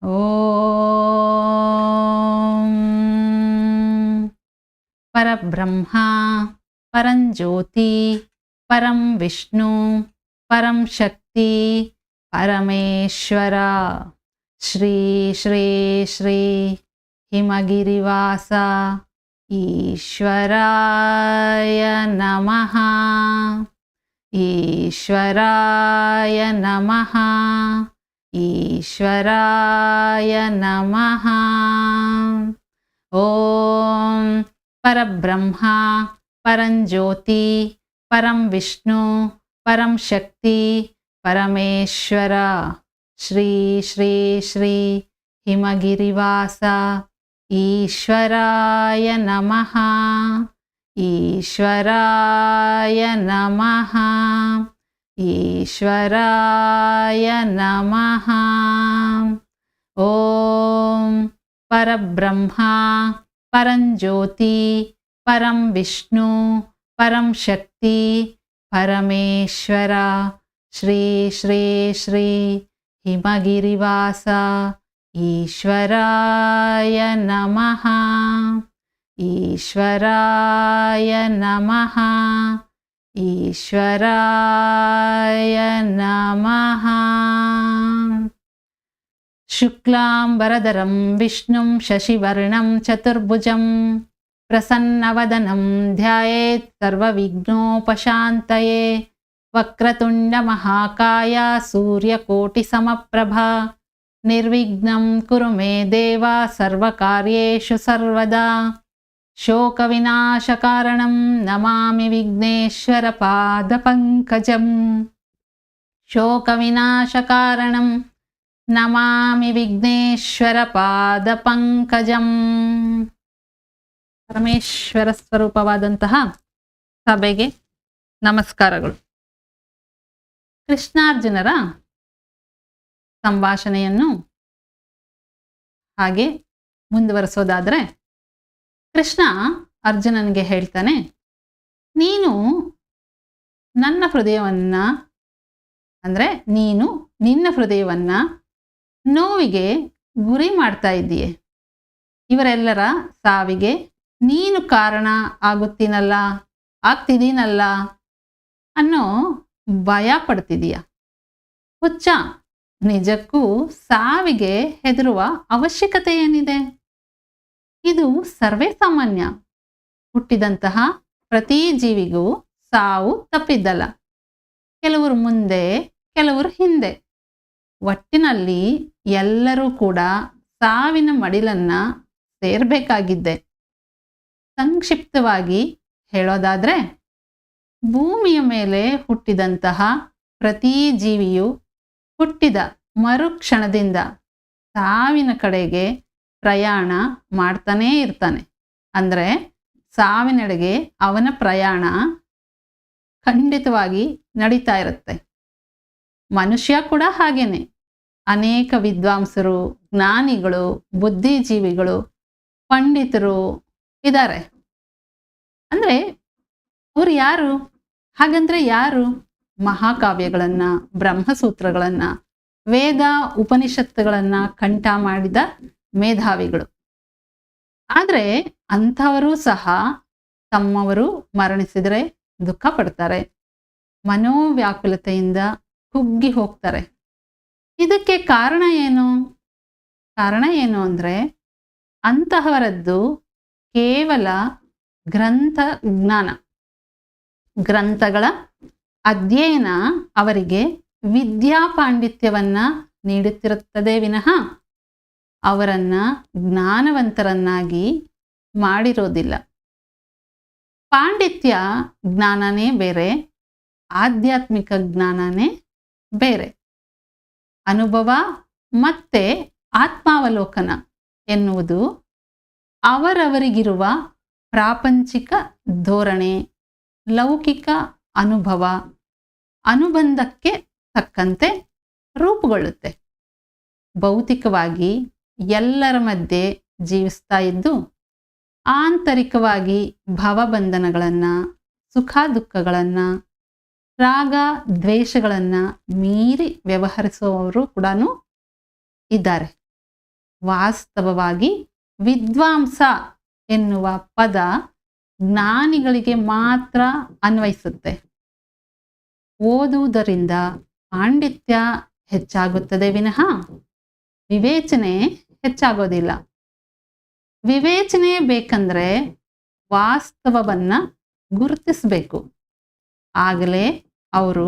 ಓಂ ಪರಬ್ರಹ್ಮ ಪರಂಜ್ಯೋತಿ ಪರಂ ವಿಷ್ಣು ಪರಂ ಶಕ್ತಿ ಪರಮೇಶ್ವರ ಶ್ರೀ ಶ್ರೀ ಶ್ರೀ ಹಿಮಗಿರಿವಾಸ ಈಶ್ವರಾಯ ನಮಃ. ಈಶ್ವರಾಯ ನಮಃ. ಈಶ್ವರಾಯ ನಮಃ. ಓಂ ಪರಬ್ರಹ್ಮ ಪರಂಜ್ಯೋತಿ ಪರಂ ವಿಷ್ಣು ಪರಂ ಶಕ್ತಿ ಪರಮೇಶ್ವರ ಶ್ರೀ ಶ್ರೀ ಶ್ರೀ ಹಿಮಗಿರಿವಾಸ ಈಶ್ವರಾಯ ನಮಃ. ಈಶ್ವರಾಯ ನಮಃ. ಈಶ್ವರಾಯ ನಮಃ. ಓಂ ಪರಬ್ರಹ್ಮ ಪರಂಜ್ಯೋತಿ ಪರಂ ವಿಷ್ಣು ಪರಂ ಶಕ್ತಿ ಪರಮೇಶ್ವರ ಶ್ರೀ ಶ್ರೀ ಶ್ರೀ ಹಿಮಗಿರಿವಾಸ ಈಶ್ವರಾಯ ನಮಃ. ಈಶ್ವರಾಯ ನಮಃ. ಈಶ್ವರಾಯ ನಮಃ. ಶುಕ್ಲಾಂಬರಧರಂ ವಿಷ್ಣುಂ ಶಶಿವರ್ಣಂ ಚತುರ್ಭುಜಂ ಪ್ರಸನ್ನವದನಂ ಧ್ಯಾಯೇತ್ ಸರ್ವವಿಘ್ನೋಪಶಾಂತಯೇ. ವಕ್ರತುಂಡ ಮಹಾಕಾಯ ಸೂರ್ಯಕೋಟಿಸಮಪ್ರಭಾ ನಿರ್ವಿಘ್ನಂ ಕುರು ಮೇ ದೇವ ಸರ್ವಕಾರ್ಯೇಷು ಸರ್ವದಾ. ಶೋಕವಿನಾಶಕಾರಣಂ ನಮಾಮಿ ವಿಘ್ನೇಶ್ವರ ಪಾದಪಂಕಜಂ. ಶೋಕವಿನಾಶಕಾರಣಂ ನಮಾಮಿ ವಿಘ್ನೇಶ್ವರ ಪಾದಪಂಕಜಂ. ಪರಮೇಶ್ವರ ಸ್ವರೂಪವಾದಂತಹ ಸಭೆಗೆ ನಮಸ್ಕಾರಗಳು. ಕೃಷ್ಣಾರ್ಜುನರ ಸಂಭಾಷಣೆಯನ್ನು ಹಾಗೆ ಮುಂದುವರಿಸೋದಾದರೆ, ಕೃಷ್ಣ ಅರ್ಜುನನಿಗೆ ಹೇಳ್ತಾನೆ, ನೀನು ನನ್ನ ಹೃದಯವನ್ನ ಅಂದರೆ ನೀನು ನಿನ್ನ ಹೃದಯವನ್ನ ನೋವಿಗೆ ಗುರಿ ಮಾಡ್ತಾ ಇದ್ದೀಯೆ. ಇವರೆಲ್ಲರ ಸಾವಿಗೆ ನೀನು ಕಾರಣ ಆಗ್ತಿದ್ದೀನಲ್ಲ ಅನ್ನೋ ಭಯ ಪಡ್ತಿದೀಯ. ಹುಚ್ಚ, ನಿಜಕ್ಕೂ ಸಾವಿಗೆ ಹೆದರುವ ಅವಶ್ಯಕತೆ ಏನಿದೆ? ಇದು ಸರ್ವೇ ಸಾಮಾನ್ಯ. ಹುಟ್ಟಿದಂತಹ ಪ್ರತಿ ಜೀವಿಗೂ ಸಾವು ತಪ್ಪಿದ್ದಲ್ಲ. ಕೆಲವರು ಮುಂದೆ, ಕೆಲವರು ಹಿಂದೆ. ಒಟ್ಟಿನಲ್ಲಿ ಎಲ್ಲರೂ ಕೂಡ ಸಾವಿನ ಮಡಿಲನ್ನ ಸೇರಬೇಕಾಗಿದ್ದೆ. ಸಂಕ್ಷಿಪ್ತವಾಗಿ ಹೇಳೋದಾದ್ರೆ, ಭೂಮಿಯ ಮೇಲೆ ಹುಟ್ಟಿದಂತಹ ಪ್ರತಿ ಜೀವಿಯು ಹುಟ್ಟಿದ ಮರುಕ್ಷಣದಿಂದ ಸಾವಿನ ಕಡೆಗೆ ಪ್ರಯಾಣ ಮಾಡ್ತಾನೇ ಇರ್ತಾನೆ. ಅಂದರೆ ಸಾವಿನೆಡೆಗೆ ಅವನ ಪ್ರಯಾಣ ಖಂಡಿತವಾಗಿ ನಡೀತಾ ಇರುತ್ತೆ. ಮನುಷ್ಯ ಕೂಡ ಹಾಗೇನೆ. ಅನೇಕ ವಿದ್ವಾಂಸರು, ಜ್ಞಾನಿಗಳು, ಬುದ್ಧಿಜೀವಿಗಳು, ಪಂಡಿತರು ಇದ್ದಾರೆ. ಅಂದರೆ ಅವ್ರು ಯಾರು? ಹಾಗಂದ್ರೆ ಯಾರು? ಮಹಾಕಾವ್ಯಗಳನ್ನ, ಬ್ರಹ್ಮಸೂತ್ರಗಳನ್ನ, ವೇದ ಉಪನಿಷತ್ತುಗಳನ್ನ ಕಂಠ ಮಾಡಿದ ಮೇಧಾವಿಗಳು. ಆದರೆ ಅಂಥವರು ಸಹ ತಮ್ಮವರು ಮರಣಿಸಿದರೆ ದುಃಖ ಪಡ್ತಾರೆ, ಮನೋವ್ಯಾಕುಲತೆಯಿಂದ ಕುಗ್ಗಿ ಹೋಗ್ತಾರೆ. ಇದಕ್ಕೆ ಕಾರಣ ಏನು? ಕಾರಣ ಏನು ಅಂದರೆ, ಅಂತಹವರದ್ದು ಕೇವಲ ಗ್ರಂಥ ಜ್ಞಾನ, ಗ್ರಂಥಗಳ ಅಧ್ಯಯನ ಅವರಿಗೆ ವಿದ್ಯಾ ಪಾಂಡಿತ್ಯವನ್ನ ನೀಡುತ್ತಿರುತ್ತದೆ ವಿನಃ ಅವರನ್ನ ಜ್ಞಾನವಂತರನ್ನಾಗಿ ಮಾಡಿರೋದಿಲ್ಲ. ಪಾಂಡಿತ್ಯ ಜ್ಞಾನನೇ ಬೇರೆ, ಆಧ್ಯಾತ್ಮಿಕ ಜ್ಞಾನನೇ ಬೇರೆ. ಅನುಭವ ಮತ್ತೆ ಆತ್ಮಾವಲೋಕನ ಎನ್ನುವುದು ಅವರವರಿಗಿರುವ ಪ್ರಾಪಂಚಿಕ ಧೋರಣೆ, ಲೌಕಿಕ ಅನುಭವ, ಅನುಬಂಧಕ್ಕೆ ತಕ್ಕಂತೆ ರೂಪುಗೊಳ್ಳುತ್ತೆ. ಭೌತಿಕವಾಗಿ ಎಲ್ಲರ ಮಧ್ಯೆ ಜೀವಿಸ್ತಾ ಇದ್ದು ಆಂತರಿಕವಾಗಿ ಭವಬಂಧನಗಳನ್ನು, ಸುಖ ದುಃಖಗಳನ್ನು, ರಾಗ ದ್ವೇಷಗಳನ್ನು ಮೀರಿ ವ್ಯವಹರಿಸುವವರು ಕೂಡ ಇದ್ದಾರೆ. ವಾಸ್ತವವಾಗಿ ವಿದ್ವಾಂಸ ಎನ್ನುವ ಪದ ಜ್ಞಾನಿಗಳಿಗೆ ಮಾತ್ರ ಅನ್ವಯಿಸುತ್ತೆ. ಓದುವುದರಿಂದ ಪಾಂಡಿತ್ಯ ಹೆಚ್ಚಾಗುತ್ತದೆ ವಿನಃ ವಿವೇಚನೆ ಹೆಚ್ಚಾಗೋದಿಲ್ಲ. ವಿವೇಚನೆ ಬೇಕಂದ್ರೆ ವಾಸ್ತವವನ್ನ ಗುರುತಿಸಬೇಕು. ಆಗಲೇ ಅವರು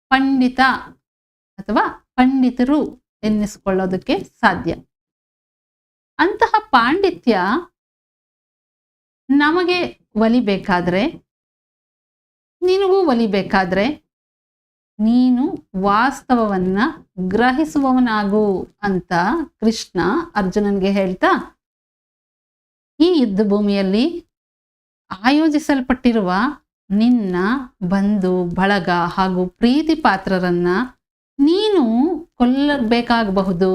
ಪಂಡಿತ ಅಥವಾ ಪಂಡಿತರು ಎನ್ನಿಸಿಕೊಳ್ಳೋದಕ್ಕೆ ಸಾಧ್ಯ. ಅಂತಹ ಪಾಂಡಿತ್ಯ ನಮಗೆ ಒಲಿಬೇಕಾದ್ರೆ, ನಿನಗೂ ಒಲಿಬೇಕಾದ್ರೆ ನೀನು ವಾಸ್ತವವನ್ನ ಗ್ರಹಿಸುವವನಾಗು ಅಂತ ಕೃಷ್ಣ ಅರ್ಜುನನ್ಗೆ ಹೇಳ್ತಾ, ಈ ಯುದ್ಧ ಭೂಮಿಯಲ್ಲಿ ಆಯೋಜಿಸಲ್ಪಟ್ಟಿರುವ ನಿನ್ನ ಬಂಧು ಬಳಗ ಹಾಗೂ ಪ್ರೀತಿ ಪಾತ್ರರನ್ನ ನೀನು ಕೊಲ್ಲಬೇಕಾಗಬಹುದು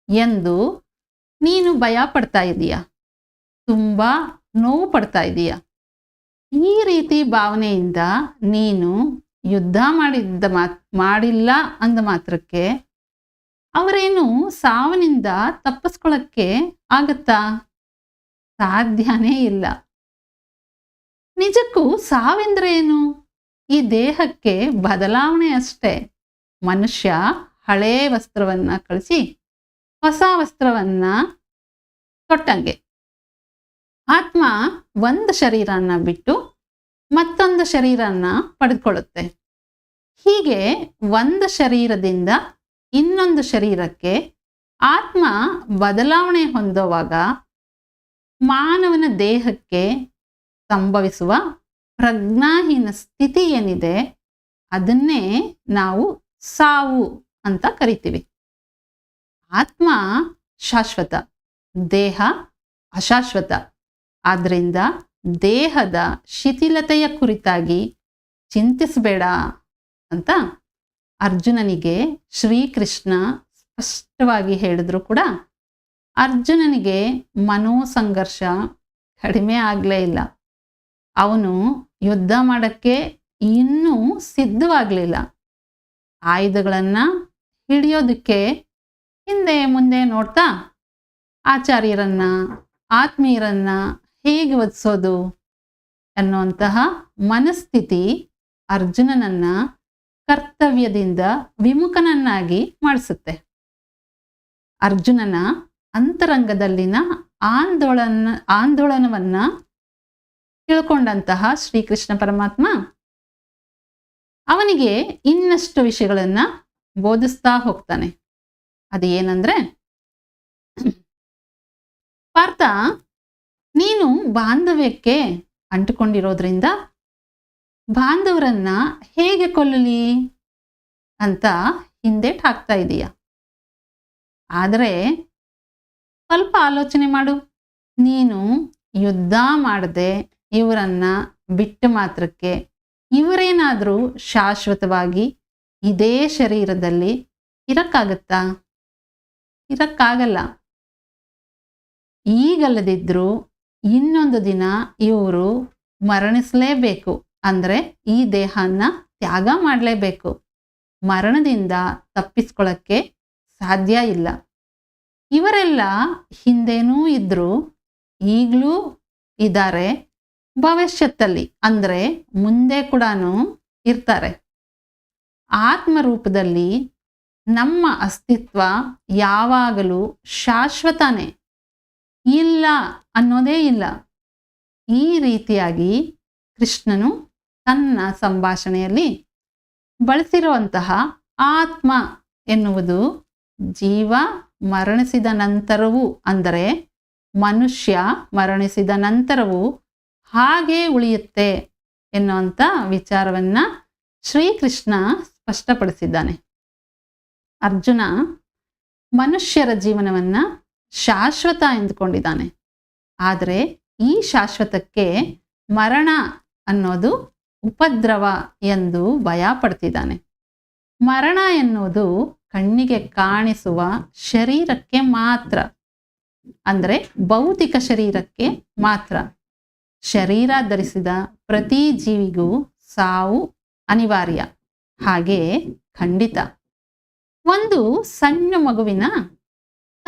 ಎಂದು ನೀನು ಭಯ ಪಡ್ತಾ ಇದೀಯ, ತುಂಬಾ ನೋವು ಪಡ್ತಾ ಇದೀಯ. ಈ ರೀತಿ ಭಾವನೆಯಿಂದ ನೀನು ಯುದ್ಧ ಮಾಡಿಲ್ಲ ಅಂದ ಮಾತ್ರಕ್ಕೆ ಅವರೇನು ಸಾವನಿಂದ ತಪ್ಪಿಸ್ಕೊಳ್ಳಕ್ಕೆ ಆಗತ್ತಾ? ಸಾಧ್ಯನೇ ಇಲ್ಲ. ನಿಜಕ್ಕೂ ಸಾವಿಂದ್ರೆ ಏನು? ಈ ದೇಹಕ್ಕೆ ಬದಲಾವಣೆ ಅಷ್ಟೇ. ಮನುಷ್ಯ ಹಳೇ ವಸ್ತ್ರವನ್ನ ಕಳಿಸಿ ಹೊಸ ವಸ್ತ್ರವನ್ನ ತೊಟ್ಟಂಗೆ. ಆತ್ಮ ಒಂದು ಶರೀರನ ಬಿಟ್ಟು ಮತ್ತೊಂದು ಶರೀರನ ಪಡೆದುಕೊಳ್ಳುತ್ತೆ. ಹೀಗೆ ಒಂದು ಶರೀರದಿಂದ ಇನ್ನೊಂದು ಶರೀರಕ್ಕೆ ಆತ್ಮ ಬದಲಾವಣೆ ಹೊಂದುವಾಗ ಮಾನವನ ದೇಹಕ್ಕೆ ಸಂಭವಿಸುವ ಪ್ರಜ್ಞಾಹೀನ ಸ್ಥಿತಿ ಏನಿದೆ ಅದನ್ನೇ ನಾವು ಸಾವು ಅಂತ ಕರಿತೀವಿ. ಆತ್ಮ ಶಾಶ್ವತ, ದೇಹ ಅಶಾಶ್ವತ. ಆದ್ರಿಂದ ದೇಹದ ಶಿಥಿಲತೆಯ ಕುರಿತಾಗಿ ಚಿಂತಿಸಬೇಡ ಅಂತ ಅರ್ಜುನನಿಗೆ ಶ್ರೀಕೃಷ್ಣ ಸ್ಪಷ್ಟವಾಗಿ ಹೇಳಿದ್ರು ಕೂಡ ಅರ್ಜುನನಿಗೆ ಮನೋಸಂಘರ್ಷ ಕಡಿಮೆ ಆಗಲೇ ಇಲ್ಲ. ಅವನು ಯುದ್ಧ ಮಾಡಕ್ಕೆ ಇನ್ನೂ ಸಿದ್ಧವಾಗಲಿಲ್ಲ. ಆಯುಧಗಳನ್ನ ಹಿಡಿಯೋದಕ್ಕೆ ಹಿಂದೆ ಮುಂದೆ ನೋಡ್ತಾ ಆಚಾರ್ಯರನ್ನ ಆತ್ಮೀಯರನ್ನ ಹೇಗೆ ವಧಿಸೋದು ಅನ್ನುವಂತಹ ಮನಸ್ಥಿತಿ ಅರ್ಜುನನನ್ನ ಕರ್ತವ್ಯದಿಂದ ವಿಮುಖನನ್ನಾಗಿ ಮಾಡಿಸುತ್ತೆ. ಅರ್ಜುನನ ಅಂತರಂಗದಲ್ಲಿನ ಆಂದೋಲನವನ್ನ ತಿಳ್ಕೊಂಡಂತಹ ಶ್ರೀಕೃಷ್ಣ ಪರಮಾತ್ಮ ಅವನಿಗೆ ಇನ್ನಷ್ಟು ವಿಷಯಗಳನ್ನ ಬೋಧಿಸ್ತಾ ಹೋಗ್ತಾನೆ. ಅದು ಏನಂದ್ರೆ, ಪಾರ್ಥ, ನೀನು ಬಾಂಧವ್ಯಕ್ಕೆ ಅಂಟುಕೊಂಡಿರೋದ್ರಿಂದ ಬಾಂಧವರನ್ನ ಹೇಗೆ ಕೊಲ್ಲಲಿ ಅಂತ ಹಿಂದೇಟ್ ಹಾಕ್ತಾ ಇದೀಯ. ಆದರೆ ಸ್ವಲ್ಪ ಆಲೋಚನೆ ಮಾಡು. ನೀನು ಯುದ್ಧ ಮಾಡದೆ ಇವರನ್ನ ಬಿಟ್ಟ ಮಾತ್ರಕ್ಕೆ ಇವರೇನಾದ್ರೂ ಶಾಶ್ವತವಾಗಿ ಇದೇ ಶರೀರದಲ್ಲಿ ಇರಕ್ಕಾಗತ್ತಾ? ಇರಕ್ಕಾಗಲ್ಲ. ಈಗಲ್ಲದಿದ್ರು ಇನ್ನೊಂದು ದಿನ ಇವರು ಮರಣಿಸಲೇಬೇಕು. ಅಂದ್ರೆ ಈ ದೇಹನ ತ್ಯಾಗ ಮಾಡಲೇಬೇಕು. ಮರಣದಿಂದ ತಪ್ಪಿಸ್ಕೊಳ್ಳಕ್ಕೆ ಸಾಧ್ಯ ಇಲ್ಲ. ಇವರೆಲ್ಲ ಹಿಂದೇನೂ ಇದ್ರು, ಈಗಲೂ ಇದ್ದಾರೆ, ಭವಿಷ್ಯತ್ತಲ್ಲಿ ಅಂದ್ರೆ ಮುಂದೆ ಕೂಡ ಇರ್ತಾರೆ. ಆತ್ಮರೂಪದಲ್ಲಿ ನಮ್ಮ ಅಸ್ತಿತ್ವ ಯಾವಾಗಲೂ ಶಾಶ್ವತನೇ, ಇಲ್ಲ ಅನ್ನೋದೇ ಇಲ್ಲ. ಈ ರೀತಿಯಾಗಿ ಕೃಷ್ಣನು ತನ್ನ ಸಂಭಾಷಣೆಯಲ್ಲಿ ಬಳಸಿರುವಂತಹ ಆತ್ಮ ಎನ್ನುವುದು ಜೀವ ಮರಣಿಸಿದ ನಂತರವೂ, ಅಂದರೆ ಮನುಷ್ಯ ಮರಣಿಸಿದ ನಂತರವೂ ಹಾಗೇ ಉಳಿಯುತ್ತೆ ಎನ್ನುವಂಥ ವಿಚಾರವನ್ನ ಶ್ರೀಕೃಷ್ಣ ಸ್ಪಷ್ಟಪಡಿಸಿದ್ದಾನೆ. ಅರ್ಜುನ ಮನುಷ್ಯರ ಜೀವನವನ್ನ ಶಾಶ್ವತ ಎಂದುಕೊಂಡಿದ್ದಾನೆ. ಆದರೆ ಈ ಶಾಶ್ವತಕ್ಕೆ ಮರಣ ಅನ್ನೋದು ಉಪದ್ರವ ಎಂದು ಭಯ ಪಡ್ತಿದ್ದಾನೆ. ಮರಣ ಎನ್ನುವುದು ಕಣ್ಣಿಗೆ ಕಾಣಿಸುವ ಶರೀರಕ್ಕೆ ಮಾತ್ರ, ಅಂದರೆ ಭೌತಿಕ ಶರೀರಕ್ಕೆ ಮಾತ್ರ. ಶರೀರ ಧರಿಸಿದ ಪ್ರತಿ ಜೀವಿಗೂ ಸಾವು ಅನಿವಾರ್ಯ. ಹಾಗೆ ಖಂಡಿತ ಒಂದು ಸಣ್ಣ ಮಗುವಿನ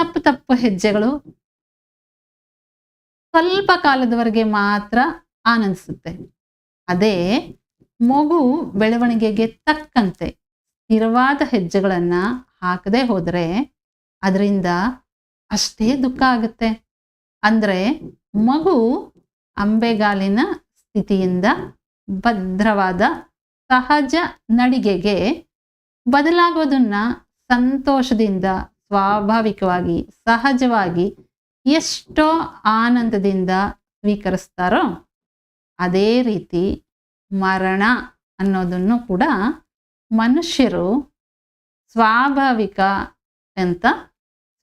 ತಪ್ಪು ತಪ್ಪು ಹೆಜ್ಜೆಗಳು ಸ್ವಲ್ಪ ಕಾಲದವರೆಗೆ ಮಾತ್ರ ಆನಂದಿಸುತ್ತೆ. ಅದೇ ಮಗು ಬೆಳವಣಿಗೆಗೆ ತಕ್ಕಂತೆ ಸ್ಥಿರವಾದ ಹೆಜ್ಜೆಗಳನ್ನ ಹಾಕದೆ ಹೋದರೆ ಅದರಿಂದ ಅಷ್ಟೇ ದುಃಖ ಆಗುತ್ತೆ. ಅಂದ್ರೆ ಮಗು ಅಂಬೆಗಾಲಿನ ಸ್ಥಿತಿಯಿಂದ ಭದ್ರವಾದ ಸಹಜ ನಡಿಗೆಗೆ ಬದಲಾಗೋದನ್ನ ಸಂತೋಷದಿಂದ ಸ್ವಾಭಾವಿಕವಾಗಿ ಸಹಜವಾಗಿ ಎಷ್ಟೋ ಆನಂದದಿಂದ ಸ್ವೀಕರಿಸ್ತಾರೋ ಅದೇ ರೀತಿ ಮರಣ ಅನ್ನೋದನ್ನು ಕೂಡ ಮನುಷ್ಯರು ಸ್ವಾಭಾವಿಕ ಅಂತ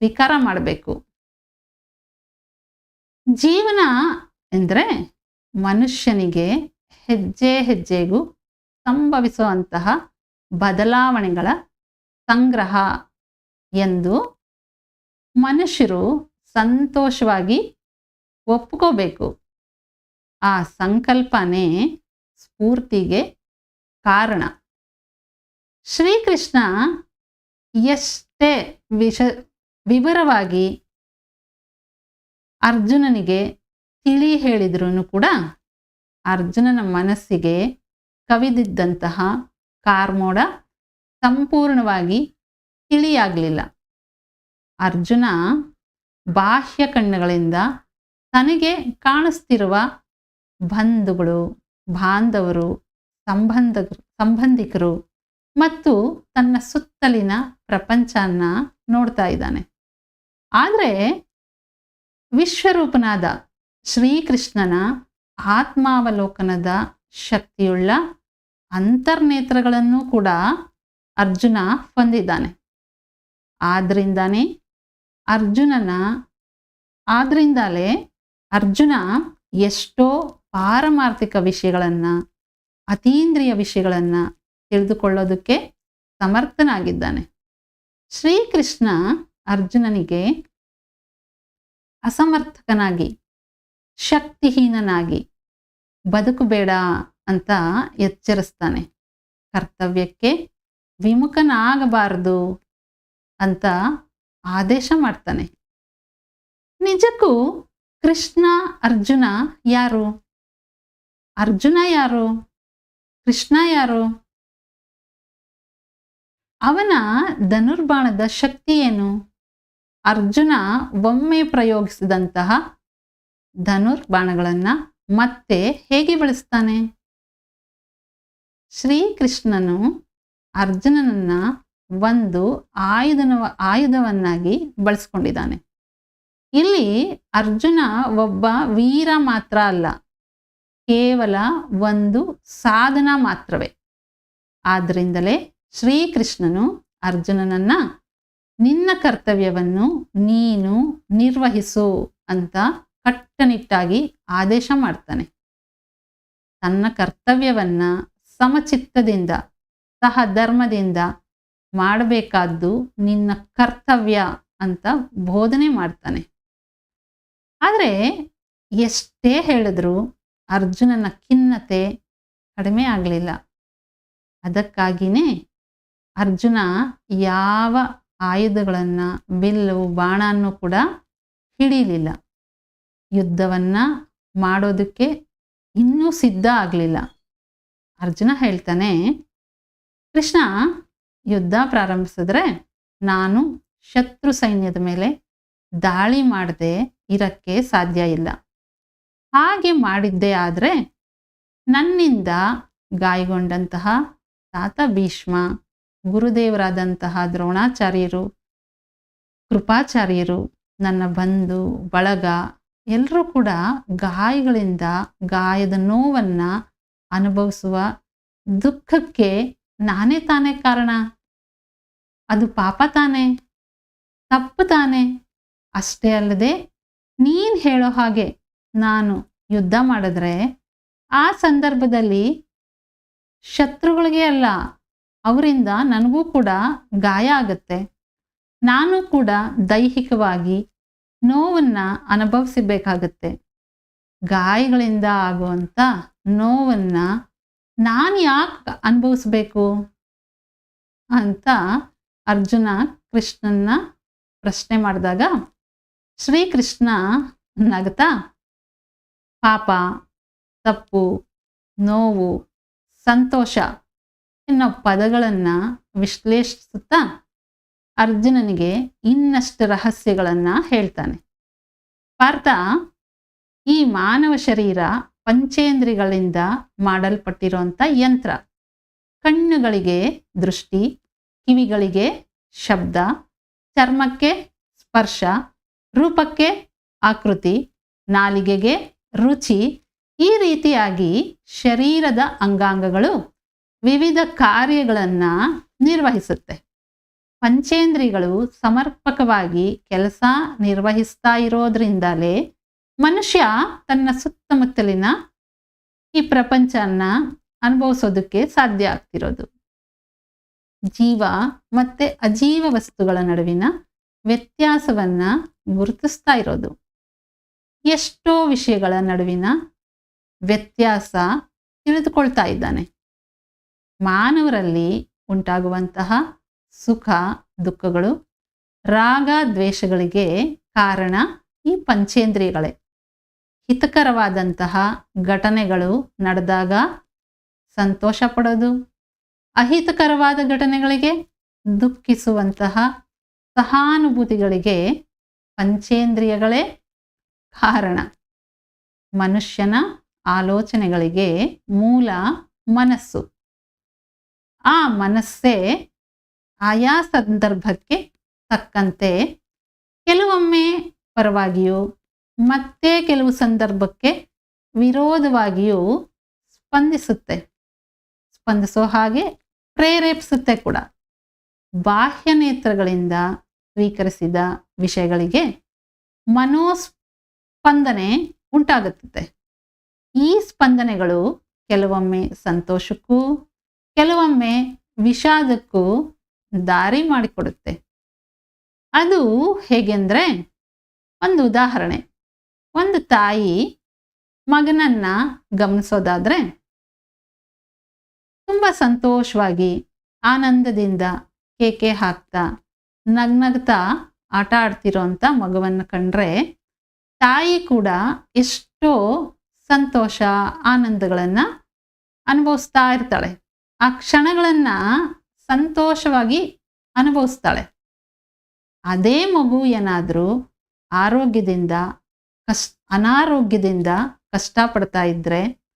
ಸ್ವೀಕಾರ ಮಾಡಬೇಕು. ಜೀವನ ಎಂದರೆ ಮನುಷ್ಯನಿಗೆ ಹೆಜ್ಜೆ ಹೆಜ್ಜೆಗೂ ಸಂಭವಿಸುವಂತಹ ಬದಲಾವಣೆಗಳ ಸಂಗ್ರಹ ಎಂದು ಮನುಷ್ಯರು ಸಂತೋಷವಾಗಿ ಒಪ್ಕೋಬೇಕು. ಆ ಸಂಕಲ್ಪನೇ ಸ್ಫೂರ್ತಿಗೆ ಕಾರಣ. ಶ್ರೀಕೃಷ್ಣ ಎಷ್ಟೇ ವಿವರವಾಗಿ ಅರ್ಜುನನಿಗೆ ತಿಳಿ ಹೇಳಿದ್ರೂ ಕೂಡ ಅರ್ಜುನನ ಮನಸ್ಸಿಗೆ ಕವಿದಿದ್ದಂತಹ ಕಾರ್ಮೋಡ ಸಂಪೂರ್ಣವಾಗಿ ತಿಳಿಯಾಗಲಿಲ್ಲ. ಅರ್ಜುನ ಬಾಹ್ಯ ಕಣ್ಣುಗಳಿಂದ ತನಗೆ ಕಾಣಿಸ್ತಿರುವ ಬಂಧುಗಳು, ಬಾಂಧವರು, ಸಂಬಂಧಿಕರು ಮತ್ತು ತನ್ನ ಸುತ್ತಲಿನ ಪ್ರಪಂಚನ ನೋಡ್ತಾ ಇದ್ದಾನೆ. ಆದರೆ ವಿಶ್ವರೂಪನಾದ ಶ್ರೀಕೃಷ್ಣನ ಆತ್ಮಾವಲೋಕನದ ಶಕ್ತಿಯುಳ್ಳ ಅಂತರ್ನೇತ್ರಗಳನ್ನು ಕೂಡ ಅರ್ಜುನ ಹೊಂದಿದ್ದಾನೆ. ಆದ್ರಿಂದಲೇ ಅರ್ಜುನ ಎಷ್ಟೋ ಪಾರಮಾರ್ಥಿಕ ವಿಷಯಗಳನ್ನು, ಅತೀಂದ್ರಿಯ ವಿಷಯಗಳನ್ನು ತಿಳಿದುಕೊಳ್ಳೋದಕ್ಕೆ ಸಮರ್ಥನಾಗಿದ್ದಾನೆ. ಶ್ರೀಕೃಷ್ಣ ಅರ್ಜುನನಿಗೆ ಅಸಮರ್ಥಕನಾಗಿ, ಶಕ್ತಿಹೀನನಾಗಿ ಬದುಕಬೇಡ ಅಂತ ಎಚ್ಚರಿಸ್ತಾನೆ. ಕರ್ತವ್ಯಕ್ಕೆ ವಿಮುಖನಾಗಬಾರದು ಅಂತ ಆದೇಶ ಮಾಡ್ತಾನೆ. ನಿಜಕ್ಕೂ ಕೃಷ್ಣ ಅರ್ಜುನ ಯಾರು? ಅರ್ಜುನ ಯಾರು? ಕೃಷ್ಣ ಯಾರು? ಅವನ ಧನುರ್ಬಾಣದ ಶಕ್ತಿ ಏನು? ಅರ್ಜುನ ಒಮ್ಮೆ ಪ್ರಯೋಗಿಸಿದಂತಹ ಧನುರ್ಬಾಣಗಳನ್ನು ಮತ್ತೆ ಹೇಗೆ ಬಳಸ್ತಾನೆ? ಶ್ರೀಕೃಷ್ಣನು ಅರ್ಜುನನನ್ನ ಒಂದು ಆಯುಧವನ್ನಾಗಿ ಬಳಸ್ಕೊಂಡಿದ್ದಾನೆ. ಇಲ್ಲಿ ಅರ್ಜುನ ಒಬ್ಬ ವೀರ ಮಾತ್ರ ಅಲ್ಲ, ಕೇವಲ ಒಂದು ಸಾಧನ ಮಾತ್ರವೇ. ಆದ್ದರಿಂದಲೇ ಶ್ರೀಕೃಷ್ಣನು ಅರ್ಜುನನನ್ನ ನಿನ್ನ ಕರ್ತವ್ಯವನ್ನು ನೀನು ನಿರ್ವಹಿಸು ಅಂತ ಕಟ್ಟುನಿಟ್ಟಾಗಿ ಆದೇಶ ಮಾಡ್ತಾನೆ. ತನ್ನ ಕರ್ತವ್ಯವನ್ನ ಸಮಚಿತ್ತದಿಂದ ಸಹಧರ್ಮದಿಂದ ಮಾಡಬೇಕಾದ್ದು ನಿನ್ನ ಕರ್ತವ್ಯ ಅಂತ ಬೋಧನೆ ಮಾಡ್ತಾನೆ. ಆದರೆ ಎಷ್ಟೇ ಹೇಳಿದ್ರೂ ಅರ್ಜುನನ ಖಿನ್ನತೆ ಕಡಿಮೆ ಆಗಲಿಲ್ಲ. ಅದಕ್ಕಾಗಿಯೇ ಅರ್ಜುನ ಯಾವ ಆಯುಧಗಳನ್ನು, ಬಿಲ್ಲು ಬಾಣನ್ನು ಕೂಡ ಹಿಡಿಯಲಿಲ್ಲ. ಯುದ್ಧವನ್ನ ಮಾಡೋದಕ್ಕೆ ಇನ್ನೂ ಸಿದ್ಧ ಆಗಲಿಲ್ಲ. ಅರ್ಜುನ ಹೇಳ್ತಾನೆ, ಕೃಷ್ಣ ಯುದ್ಧ ಪ್ರಾರಂಭಿಸಿದ್ರೆ ನಾನು ಶತ್ರು ಸೈನ್ಯದ ಮೇಲೆ ದಾಳಿ ಮಾಡದೆ ಇರಕ್ಕೆ ಸಾಧ್ಯ ಇಲ್ಲ. ಹಾಗೆ ಮಾಡಿದ್ದೇ ಆದರೆ ನನ್ನಿಂದ ಗಾಯಗೊಂಡಂತಹ ತಾತ ಭೀಷ್ಮ, ಗುರುದೇವರಾದಂತಹ ದ್ರೋಣಾಚಾರ್ಯರು, ಕೃಪಾಚಾರ್ಯರು, ನನ್ನ ಬಂಧು ಬಳಗ ಎಲ್ಲರೂ ಕೂಡ ಗಾಯಗಳಿಂದ ಗಾಯದ ನೋವನ್ನ ಅನುಭವಿಸುವ ದುಃಖಕ್ಕೆ ನಾನೇ ತಾನೇ ಕಾರಣ. ಅದು ಪಾಪ ತಾನೇ, ತಪ್ಪು ತಾನೇ. ಅಷ್ಟೇ ಅಲ್ಲದೆ ನೀನು ಹೇಳೋ ಹಾಗೆ ನಾನು ಯುದ್ಧ ಮಾಡಿದ್ರೆ ಆ ಸಂದರ್ಭದಲ್ಲಿ ಶತ್ರುಗಳಿಗೆ ಅಲ್ಲ, ಅವರಿಂದ ನನಗೂ ಕೂಡ ಗಾಯ ಆಗುತ್ತೆ. ನಾನು ಕೂಡ ದೈಹಿಕವಾಗಿ ನೋವನ್ನು ಅನುಭವಿಸಬೇಕಾಗತ್ತೆ. ಗಾಯಗಳಿಂದ ಆಗುವಂಥ ನೋವನ್ನು ನಾನು ಯಾಕೆ ಅನುಭವಿಸ್ಬೇಕು ಅಂತ ಅರ್ಜುನ ಕೃಷ್ಣನ್ನ ಪ್ರಶ್ನೆ ಮಾಡಿದಾಗ ಶ್ರೀಕೃಷ್ಣ ನಗ್ತಾ ಪಾಪ, ತಪ್ಪು, ನೋವು, ಸಂತೋಷ ಎನ್ನೋ ಪದಗಳನ್ನು ವಿಶ್ಲೇಷಿಸುತ್ತಾ ಅರ್ಜುನನಿಗೆ ಇನ್ನಷ್ಟು ರಹಸ್ಯಗಳನ್ನು ಹೇಳ್ತಾನೆ. ಪಾರ್ಥ, ಈ ಮಾನವ ಶರೀರ ಪಂಚೇಂದ್ರಿಯಗಳಿಂದ ಮಾಡಲ್ಪಟ್ಟಿರುವಂಥ ಯಂತ್ರ. ಕಣ್ಣುಗಳಿಗೆ ದೃಷ್ಟಿ, ಕಿವಿಗಳಿಗೆ ಶಬ್ದ, ಚರ್ಮಕ್ಕೆ ಸ್ಪರ್ಶ, ರೂಪಕ್ಕೆ ಆಕೃತಿ, ನಾಲಿಗೆಗೆ ರುಚಿ, ಈ ರೀತಿಯಾಗಿ ಶರೀರದ ಅಂಗಾಂಗಗಳು ವಿವಿಧ ಕಾರ್ಯಗಳನ್ನು ನಿರ್ವಹಿಸುತ್ತೆ. ಪಂಚೇಂದ್ರಿಯಗಳು ಸಮರ್ಪಕವಾಗಿ ಕೆಲಸ ನಿರ್ವಹಿಸ್ತಾ ಇರೋದ್ರಿಂದಲೇ ಮನುಷ್ಯ ತನ್ನ ಸುತ್ತಮುತ್ತಲಿನ ಈ ಪ್ರಪಂಚನ ಅನುಭವಿಸೋದಕ್ಕೆ ಸಾಧ್ಯ ಆಗ್ತಿರೋದು. ಜೀವ ಮತ್ತೆ ಅಜೀವ ವಸ್ತುಗಳ ನಡುವಿನ ವ್ಯತ್ಯಾಸವನ್ನ ಗುರುತಿಸ್ತಾ ಇರೋದು. ಎಷ್ಟೋ ವಿಷಯಗಳ ನಡುವಿನ ವ್ಯತ್ಯಾಸ ತಿಳಿದುಕೊಳ್ತಾ ಇದ್ದಾನೆ. ಮಾನವರಲ್ಲಿ ಉಂಟಾಗುವಂತಹ ಸುಖ ದುಃಖಗಳು, ರಾಗ ದ್ವೇಷಗಳಿಗೆ ಕಾರಣ ಈ ಪಂಚೇಂದ್ರಿಯಗಳೇ. ಹಿತಕರವಾದಂತಹ ಘಟನೆಗಳು ನಡೆದಾಗ ಸಂತೋಷ ಪಡೋದು, ಅಹಿತಕರವಾದ ಘಟನೆಗಳಿಗೆ ದುಃಖಿಸುವಂತಹ ಸಹಾನುಭೂತಿಗಳಿಗೆ ಪಂಚೇಂದ್ರಿಯಗಳೇ ಕಾರಣ. ಮನುಷ್ಯನ ಆಲೋಚನೆಗಳಿಗೆ ಮೂಲ ಮನಸ್ಸು. ಆ ಮನಸ್ಸೇ ಆಯಾ ಸಂದರ್ಭಕ್ಕೆ ತಕ್ಕಂತೆ ಕೆಲವೊಮ್ಮೆ ಪರವಾಗಿಯೂ ಮತ್ತೆ ಕೆಲವು ಸಂದರ್ಭಕ್ಕೆ ವಿರೋಧವಾಗಿಯೂ ಸ್ಪಂದಿಸೋ ಹಾಗೆ ಪ್ರೇರೇಪಿಸುತ್ತೆ ಕೂಡ. ಬಾಹ್ಯ ನೇತ್ರಗಳಿಂದ ಸ್ವೀಕರಿಸಿದ ವಿಷಯಗಳಿಗೆ ಮನೋಸ್ಪಂದನೆ ಉಂಟಾಗುತ್ತದೆ. ಈ ಸ್ಪಂದನೆಗಳು ಕೆಲವೊಮ್ಮೆ ಸಂತೋಷಕ್ಕೂ ಕೆಲವೊಮ್ಮೆ ವಿಷಾದಕ್ಕೂ ದಾರಿ ಮಾಡಿಕೊಡುತ್ತೆ. ಅದು ಹೇಗೆಂದ್ರೆ, ಒಂದು ಉದಾಹರಣೆ. ಒಂದು ತಾಯಿ ಮಗನನ್ನ ಗಮನಿಸೋದಾದ್ರೆ ತುಂಬಾ ಸಂತೋಷವಾಗಿ ಆನಂದದಿಂದ ಕೇಕೆ ಹಾಕ್ತಾ ನಗ್ನಗ್ತಾ ಆಟ ಆಡ್ತಿರೋಂಥ ಮಗುವನ್ನು ಕಂಡ್ರೆ ತಾಯಿ ಕೂಡ ಎಷ್ಟೋ ಸಂತೋಷ ಆನಂದಗಳನ್ನು ಅನುಭವಿಸ್ತಾ ಇರ್ತಾಳೆ. ಆ ಕ್ಷಣಗಳನ್ನು ಸಂತೋಷವಾಗಿ ಅನುಭವಿಸ್ತಾಳೆ. ಅದೇ ಮಗು ಏನಾದರೂ ಅನಾರೋಗ್ಯದಿಂದ ಕಷ್ಟಪಡ್ತಾ ಇದ್ರೆ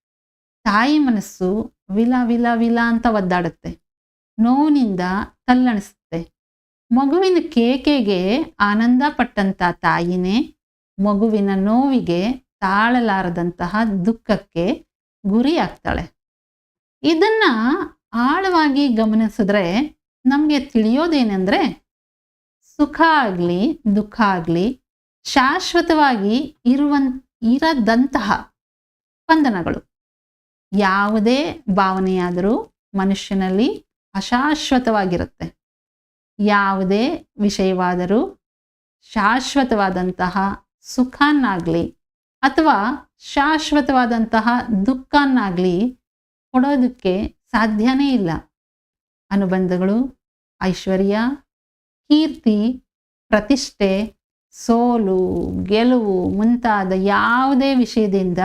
ತಾಯಿ ಮನಸ್ಸು ವಿಲ ವಿಲ ವಿಲ ಅಂತ ಒದ್ದಾಡುತ್ತೆ, ನೋವಿನಿಂದ ತಲ್ಲಣಿಸುತ್ತೆ. ಮಗುವಿನ ಕೇಕೆಗೆ ಆನಂದ ಪಟ್ಟಂತ ತಾಯಿನೇ ಮಗುವಿನ ನೋವಿಗೆ ತಾಳಲಾರದಂತಹ ದುಃಖಕ್ಕೆ ಗುರಿಯಾಗ್ತಾಳೆ. ಇದನ್ನ ಆಳವಾಗಿ ಗಮನಿಸಿದ್ರೆ ನಮಗೆ ತಿಳಿಯೋದೇನೆಂದ್ರೆ, ಸುಖ ಆಗಲಿ ದುಃಖ ಆಗಲಿ ಶಾಶ್ವತವಾಗಿ ಇರದಂತಹ ಸ್ಪಂದನಗಳು. ಯಾವುದೇ ಭಾವನೆಯಾದರೂ ಮನುಷ್ಯನಲ್ಲಿ ಅಶಾಶ್ವತವಾಗಿರುತ್ತೆ. ಯಾವುದೇ ವಿಷಯವಾದರೂ ಶಾಶ್ವತವಾದಂತಹ ಸುಖನಾಗಲಿ ಅಥವಾ ಶಾಶ್ವತವಾದಂತಹ ದುಃಖನಾಗಲಿ ಕೊಡೋದಕ್ಕೆ ಸಾಧ್ಯನೇ ಇಲ್ಲ. ಅನುಬಂಧಗಳು, ಐಶ್ವರ್ಯ, ಕೀರ್ತಿ, ಪ್ರತಿಷ್ಠೆ, ಸೋಲು, ಗೆಲುವು ಮುಂತಾದ ಯಾವುದೇ ವಿಷಯದಿಂದ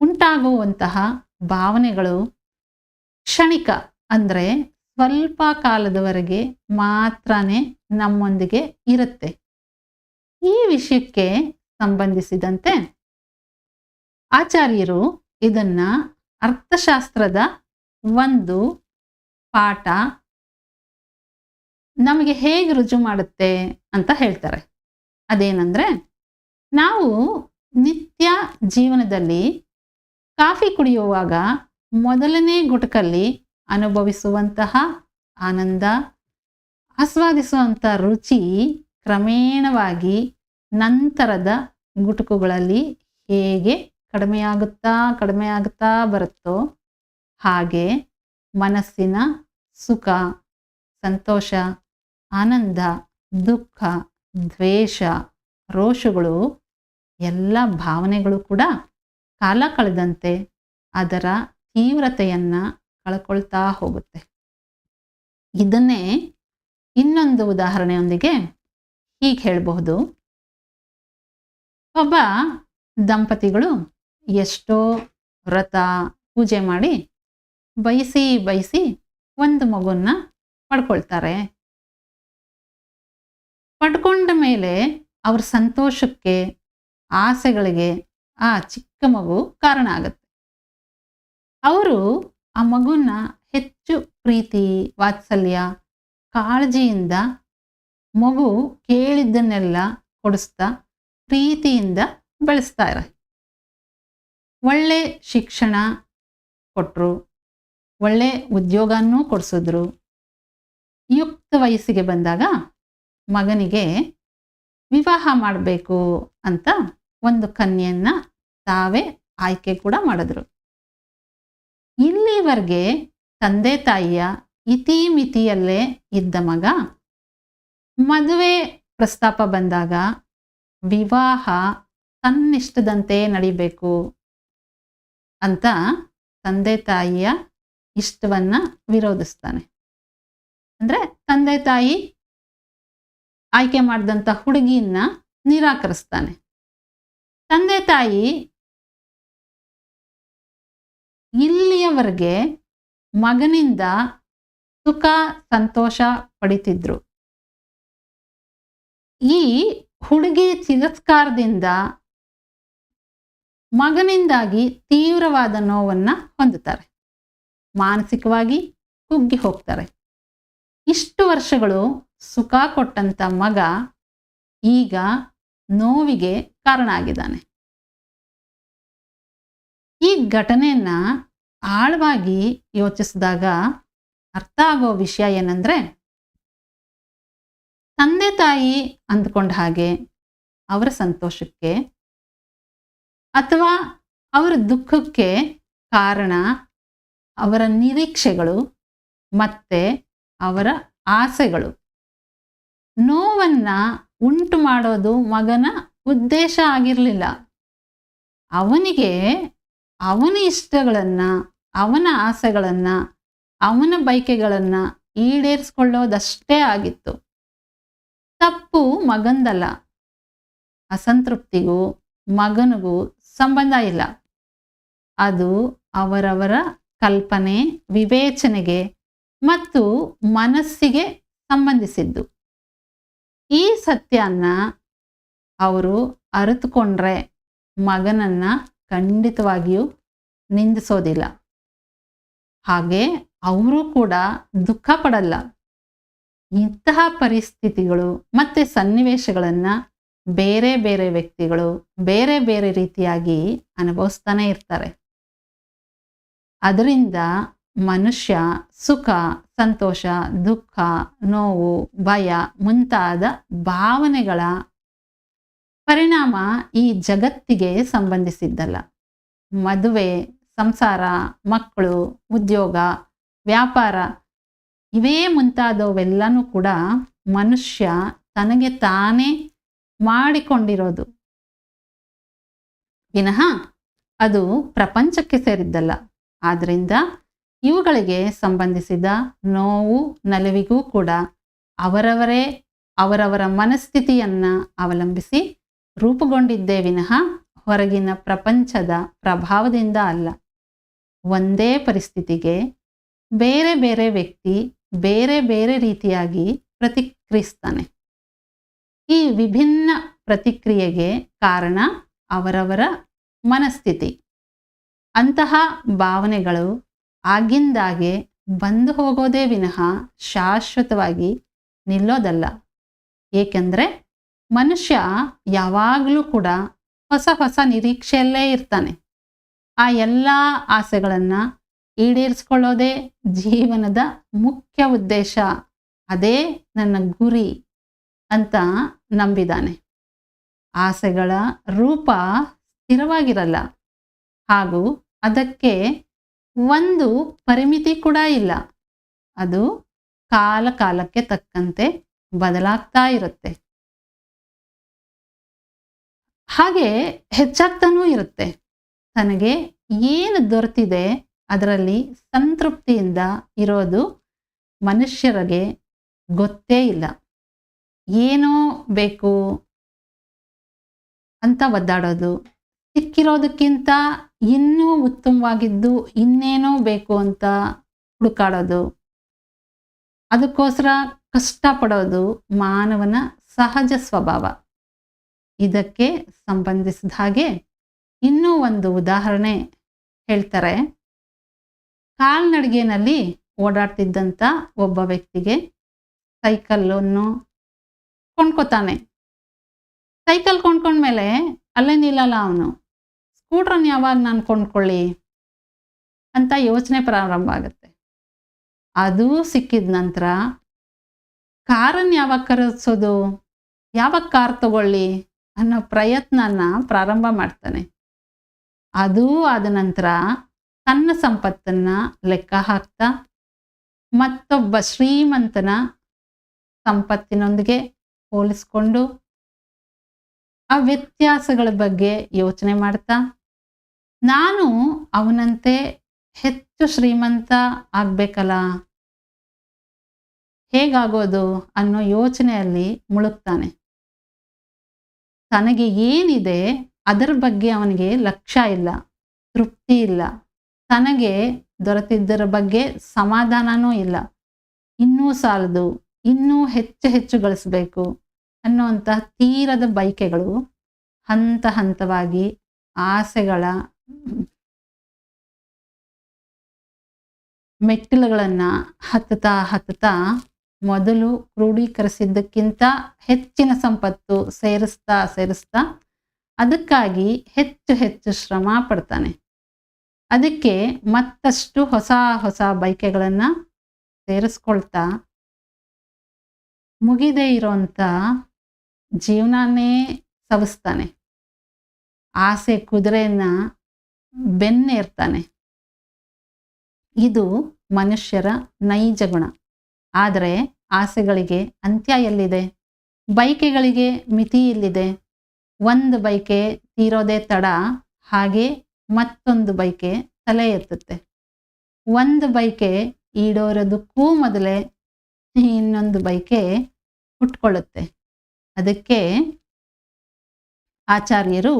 ಉಂಟಾಗುವಂತಹ ಭಾವನೆಗಳು ಕ್ಷಣಿಕ, ಅಂದರೆ ಸ್ವಲ್ಪ ಕಾಲದವರೆಗೆ ಮಾತ್ರನೇ ನಮ್ಮೊಂದಿಗೆ ಇರುತ್ತೆ. ಈ ವಿಷಯಕ್ಕೆ ಸಂಬಂಧಿಸಿದಂತೆ ಆಚಾರ್ಯರು ಇದನ್ನ ಅರ್ಥಶಾಸ್ತ್ರದ ಒಂದು ಪಾಠ ನಮಗೆ ಹೇಗೆ ರುಜು ಮಾಡುತ್ತೆ ಅಂತ ಹೇಳ್ತಾರೆ. ಅದೇನಂದ್ರೆ, ನಾವು ನಿತ್ಯ ಜೀವನದಲ್ಲಿ ಕಾಫಿ ಕುಡಿಯುವಾಗ ಮೊದಲನೇ ಗುಟಕಲ್ಲಿ ಅನುಭವಿಸುವಂತಹ ಆನಂದ, ಆಸ್ವಾದಿಸುವಂಥ ರುಚಿ ಕ್ರಮೇಣವಾಗಿ ನಂತರದ ಗುಟುಕುಗಳಲ್ಲಿ ಹೇಗೆ ಕಡಿಮೆಯಾಗುತ್ತಾ ಬರುತ್ತೋ ಹಾಗೆ ಮನಸ್ಸಿನ ಸುಖ, ಸಂತೋಷ, ಆನಂದ, ದುಃಖ, ದ್ವೇಷ, ರೋಷಗಳು ಎಲ್ಲ ಭಾವನೆಗಳು ಕೂಡ ಕಾಲ ಕಳೆದಂತೆ ಅದರ ತೀವ್ರತೆಯನ್ನು ಕಳ್ಕೊಳ್ತಾ ಹೋಗುತ್ತೆ. ಇದನ್ನೇ ಇನ್ನೊಂದು ಉದಾಹರಣೆಯೊಂದಿಗೆ ಹೀಗೆ ಹೇಳಬಹುದು, ಒಬ್ಬ ದಂಪತಿಗಳು ಎಷ್ಟೋ ವ್ರತ ಪೂಜೆ ಮಾಡಿ ಬಯಸಿ ಬಯಸಿ ಒಂದು ಮಗುನ್ನ ಪಡ್ಕೊಳ್ತಾರೆ. ಪಡ್ಕೊಂಡ ಮೇಲೆ ಅವ್ರ ಸಂತೋಷಕ್ಕೆ, ಆಸೆಗಳಿಗೆ ಆ ಚಿಕ್ಕ ಮಗು ಕಾರಣ ಆಗುತ್ತೆ. ಅವರು ಆ ಮಗುನ ಹೆಚ್ಚು ಪ್ರೀತಿ, ವಾತ್ಸಲ್ಯ, ಕಾಳಜಿಯಿಂದ ಮಗು ಕೇಳಿದ್ದನ್ನೆಲ್ಲ ಕೊಡಿಸ್ತಾ ಪ್ರೀತಿಯಿಂದ ಬೆಳೆಸ್ತಾರೆ. ಒಳ್ಳೆ ಶಿಕ್ಷಣ ಕೊಟ್ಟರು, ಒಳ್ಳೆ ಉದ್ಯೋಗನೂ ಕೊಡಿಸಿದ್ರು. ಯುಕ್ತ ವಯಸ್ಸಿಗೆ ಬಂದಾಗ ಮಗನಿಗೆ ವಿವಾಹ ಮಾಡಬೇಕು ಅಂತ ಒಂದು ಕನ್ಯೆಯನ್ನ ತಾವೇ ಆಯ್ಕೆ ಕೂಡ ಮಾಡಿದ್ರು. ಇಲ್ಲಿವರೆಗೆ ತಂದೆ ತಾಯಿಯ ಇತಿಮಿತಿಯಲ್ಲೇ ಇದ್ದ ಮಗ ಮದುವೆ ಪ್ರಸ್ತಾಪ ಬಂದಾಗ ವಿವಾಹ ತನ್ನಿಷ್ಟದಂತೆ ನಡಿಬೇಕು ಅಂತ ತಂದೆ ತಾಯಿಯ ಇಷ್ಟವನ್ನ ವಿರೋಧಿಸ್ತಾನೆ. ಅಂದ್ರೆ ತಂದೆ ತಾಯಿ ಆಯ್ಕೆ ಮಾಡಿದಂಥ ಹುಡುಗಿಯನ್ನ ನಿರಾಕರಿಸ್ತಾನೆ. ತಂದೆ ತಾಯಿ ಇಲ್ಲಿಯವರೆಗೆ ಮಗನಿಂದ ಸುಖ ಸಂತೋಷ ಪಡಿತಿದ್ರು. ಈ ಹುಡುಗಿ ತಿರಸ್ಕಾರದಿಂದ ಮಗನಿಂದಾಗಿ ತೀವ್ರವಾದ ನೋವನ್ನ ಹೊಂದುತ್ತಾರೆ. ಮಾನಸಿಕವಾಗಿ ಕುಗ್ಗಿ ಹೋಗ್ತಾರೆ. ಇಷ್ಟು ವರ್ಷಗಳು ಸುಖ ಕೊಟ್ಟಂತ ಮಗ ಈಗ ನೋವಿಗೆ ಕಾರಣ ಆಗಿದ್ದಾನೆ. ಈ ಘಟನೆಯನ್ನ ಆಳವಾಗಿ ಯೋಚಿಸಿದಾಗ ಅರ್ಥ ಆಗೋ ವಿಷಯ ಏನಂದ್ರೆ, ತಂದೆ ತಾಯಿ ಅಂದ್ಕೊಂಡ ಹಾಗೆ ಅವರ ಸಂತೋಷಕ್ಕೆ ಅಥವಾ ಅವರ ದುಃಖಕ್ಕೆ ಕಾರಣ ಅವರ ನಿರೀಕ್ಷೆಗಳು ಮತ್ತೆ ಅವರ ಆಸೆಗಳು. ನೋವನ್ನ ಉಂಟು ಮಾಡೋದು ಮಗನ ಉದ್ದೇಶ ಆಗಿರಲಿಲ್ಲ. ಅವನಿಗೆ ಅವನ ಇಷ್ಟಗಳನ್ನ, ಅವನ ಆಸೆಗಳನ್ನ, ಅವನ ಬಯಕೆಗಳನ್ನ ಈಡೇರಿಸ್ಕೊಳ್ಳೋದಷ್ಟೇ ಆಗಿತ್ತು. ತಪ್ಪು ಮಗಂದಲ್ಲ. ಅಸಂತೃಪ್ತಿಗೂ ಮಗನಿಗೂ ಸಂಬಂಧ ಇಲ್ಲ. ಅದು ಅವರವರ ಕಲ್ಪನೆ, ವಿವೇಚನೆಗೆ ಮತ್ತು ಮನಸ್ಸಿಗೆ ಸಂಬಂಧಿಸಿದ್ದು. ಈ ಸತ್ಯನ ಅವರು ಅರಿತುಕೊಂಡ್ರೆ ಮಗನನ್ನ ಖಂಡಿತವಾಗಿಯೂ ನಿಂದಿಸೋದಿಲ್ಲ. ಹಾಗೆ ಅವರು ಕೂಡ ದುಃಖ ಪಡಲ್ಲ. ಇಂತಹ ಪರಿಸ್ಥಿತಿಗಳು ಮತ್ತೆ ಸನ್ನಿವೇಶಗಳನ್ನ ಬೇರೆ ಬೇರೆ ವ್ಯಕ್ತಿಗಳು ಬೇರೆ ಬೇರೆ ರೀತಿಯಾಗಿ ಅನುಭವಿಸ್ತಾನೆ ಇರ್ತಾರೆ. ಅದರಿಂದ ಮನುಷ್ಯ ಸುಖ, ಸಂತೋಷ, ದುಃಖ, ನೋವು, ಭಯ ಮುಂತಾದ ಭಾವನೆಗಳ ಪರಿಣಾಮ ಈ ಜಗತ್ತಿಗೆ ಸಂಬಂಧಿಸಿದ್ದಲ್ಲ. ಮದುವೆ, ಸಂಸಾರ, ಮಕ್ಕಳು, ಉದ್ಯೋಗ, ವ್ಯಾಪಾರ ಇವೇ ಮುಂತಾದವೆಲ್ಲನೂ ಕೂಡ ಮನುಷ್ಯ ತನಗೆ ತಾನೇ ಮಾಡಿಕೊಂಡಿರೋದು ವಿನಃ ಅದು ಪ್ರಪಂಚಕ್ಕೆ ಸೇರಿದ್ದಲ್ಲ. ಆದ್ರಿಂದ ಇವುಗಳಿಗೆ ಸಂಬಂಧಿಸಿದ ನೋವು, ನಲಿವಿಗೂ ಕೂಡ ಅವರವರೇ ಅವರವರ ಮನಸ್ಥಿತಿಯನ್ನ ಅವಲಂಬಿಸಿ ರೂಪುಗೊಂಡಿದ್ದೇ ವಿನಃ ಹೊರಗಿನ ಪ್ರಪಂಚದ ಪ್ರಭಾವದಿಂದ ಅಲ್ಲ. ಒಂದೇ ಪರಿಸ್ಥಿತಿಗೆ ಬೇರೆ ಬೇರೆ ವ್ಯಕ್ತಿ ಬೇರೆ ಬೇರೆ ರೀತಿಯಾಗಿ ಪ್ರತಿಕ್ರಿಯಿಸ್ತಾನೆ. ಈ ವಿಭಿನ್ನ ಪ್ರತಿಕ್ರಿಯೆಗೆ ಕಾರಣ ಅವರವರ ಮನಸ್ಥಿತಿ. ಅಂತಹ ಭಾವನೆಗಳು ಆಗಿಂದಾಗೆ ಬಂದು ಹೋಗೋದೇ ವಿನಃ ಶಾಶ್ವತವಾಗಿ ನಿಲ್ಲೋದಲ್ಲ. ಏಕೆಂದರೆ ಮನುಷ್ಯ ಯಾವಾಗಲೂ ಕೂಡ ಹೊಸ ಹೊಸ ನಿರೀಕ್ಷೆಯಲ್ಲೇ ಇರ್ತಾನೆ. ಆ ಎಲ್ಲ ಆಸೆಗಳನ್ನು ಈಡೇರಿಸ್ಕೊಳ್ಳೋದೇ ಜೀವನದ ಮುಖ್ಯ ಉದ್ದೇಶ, ಅದೇ ನನ್ನ ಗುರಿ ಅಂತ ನಂಬಿದಾನೆ. ಆಸೆಗಳ ರೂಪ ಸ್ಥಿರವಾಗಿರಲ್ಲ, ಹಾಗೂ ಅದಕ್ಕೆ ಒಂದು ಪರಿಮಿತಿ ಕೂಡ ಇಲ್ಲ. ಅದು ಕಾಲ ಕಾಲಕ್ಕೆ ತಕ್ಕಂತೆ ಬದಲಾಗ್ತಾ ಇರುತ್ತೆ, ಹಾಗೆ ಹೆಚ್ಚಾಗ್ತಾನೂ ಇರುತ್ತೆ. ತನಗೆ ಏನು ದೊರೆತಿದೆ ಅದರಲ್ಲಿ ಸಂತೃಪ್ತಿಯಿಂದ ಇರೋದು ಮನುಷ್ಯರಿಗೆ ಗೊತ್ತೇ ಇಲ್ಲ. ಏನೋ ಬೇಕು ಅಂತ ಒದ್ದಾಡೋದು, ಸಿಕ್ಕಿರೋದಕ್ಕಿಂತ ಇನ್ನೂ ಉತ್ತಮವಾಗಿದ್ದು ಇನ್ನೇನೋ ಬೇಕು ಅಂತ ಹುಡುಕಾಡೋದು, ಅದಕ್ಕೋಸ್ಕರ ಕಷ್ಟಪಡೋದು ಮಾನವನ ಸಹಜ ಸ್ವಭಾವ. ಇದಕ್ಕೆ ಸಂಬಂಧಿಸಿದ ಹಾಗೆ ಇನ್ನೂ ಒಂದು ಉದಾಹರಣೆ ಹೇಳ್ತಾರೆ. ಕಾಲ್ನಡಿಗೆನಲ್ಲಿ ಓಡಾಡ್ತಿದ್ದಂಥ ಒಬ್ಬ ವ್ಯಕ್ತಿಗೆ ಸೈಕಲ್ಲನ್ನು ಕೊಂಡ್ಕೊತಾನೆ. ಸೈಕಲ್ ಕೊಂಡ್ಕೊಂಡ್ಮೇಲೆ ಅಲ್ಲೇ ನಿಲ್ಲಲ್ಲ ಅವನು. ಸ್ಕೂಟ್ರನ್ನು ಯಾವಾಗ ನಾನು ಕೊಂಡ್ಕೊಳ್ಳಿ ಅಂತ ಯೋಚನೆ ಪ್ರಾರಂಭ ಆಗುತ್ತೆ. ಅದು ಸಿಕ್ಕಿದ ನಂತರ ಕಾರನ್ನು ಯಾವಾಗ ಖರೀದಿಸೋದು, ಯಾವಾಗ ಕಾರ್ ತಗೊಳ್ಳಿ ಅನ್ನೋ ಪ್ರಯತ್ನನ ಪ್ರಾರಂಭ ಮಾಡ್ತಾನೆ. ಅದೂ ಆದ ನಂತರ ತನ್ನ ಸಂಪತ್ತನ್ನು ಲೆಕ್ಕ ಹಾಕ್ತಾ ಮತ್ತೊಬ್ಬ ಶ್ರೀಮಂತನ ಸಂಪತ್ತಿನೊಂದಿಗೆ ಹೋಲಿಸ್ಕೊಂಡು ಆ ವ್ಯತ್ಯಾಸಗಳ ಬಗ್ಗೆ ಯೋಚನೆ ಮಾಡ್ತಾ, ನಾನು ಅವನಂತೆ ಹೆಚ್ಚು ಶ್ರೀಮಂತ ಆಗ್ಬೇಕಲ್ಲ, ಹೇಗಾಗೋದು ಅನ್ನೋ ಯೋಚನೆಯಲ್ಲಿ ಮುಳುಗ್ತಾನೆ. ತನಗೆ ಏನಿದೆ ಅದರ ಬಗ್ಗೆ ಅವನಿಗೆ ಲಕ್ಷ್ಯ ಇಲ್ಲ, ತೃಪ್ತಿ ಇಲ್ಲ. ತನಗೆ ದೊರೆತಿದ್ದರ ಬಗ್ಗೆ ಸಮಾಧಾನನೂ ಇಲ್ಲ. ಇನ್ನೂ ಸಾಲದು, ಇನ್ನೂ ಹೆಚ್ಚು ಹೆಚ್ಚು ಗಳಿಸಬೇಕು ಅನ್ನುವಂತಹ ತೀರದ ಬಯಕೆಗಳು ಹಂತ ಹಂತವಾಗಿ ಆಸೆಗಳ ಮೆಟ್ಟಿಲುಗಳನ್ನು ಹತ್ತುತ್ತಾ ಮೊದಲು ಕ್ರೋಢೀಕರಿಸಿದ್ದಕ್ಕಿಂತ ಹೆಚ್ಚಿನ ಸಂಪತ್ತು ಸೇರಿಸ್ತಾ ಅದಕ್ಕಾಗಿ ಹೆಚ್ಚು ಹೆಚ್ಚು ಶ್ರಮ ಪಡ್ತಾನೆ. ಅದಕ್ಕೆ ಮತ್ತಷ್ಟು ಹೊಸ ಬಯಕೆಗಳನ್ನು ಸೇರಿಸ್ಕೊಳ್ತಾ ಮುಗಿದೇ ಇರೋಂಥ ಜೀವನನೇ ಸವಿಸ್ತಾನೆ. ಆಸೆ ಕುದುರೆಯನ್ನ ಬೆನ್ನೇರ್ತಾನೆ. ಇದು ಮನುಷ್ಯರ ನೈಜ ಗುಣ. ಆದರೆ ಆಸೆಗಳಿಗೆ ಅಂತ್ಯ ಎಲ್ಲಿದೆ? ಬಯಕೆಗಳಿಗೆ ಮಿತಿ ಎಲ್ಲಿದೆ? ಒಂದು ಬಯಕೆ ತೀರೋದೇ ತಡ, ಹಾಗೆ ಮತ್ತೊಂದು ಬಯಕೆ ತಲೆ ಎತ್ತುತ್ತೆ. ಒಂದು ಬಯಕೆ ಈಡೇರೋದಕ್ಕೂ ಮೊದಲೇ ಇನ್ನೊಂದು ಬಯಕೆ ಹುಟ್ಕೊಳ್ಳುತ್ತೆ. ಅದಕ್ಕೆ ಆಚಾರ್ಯರು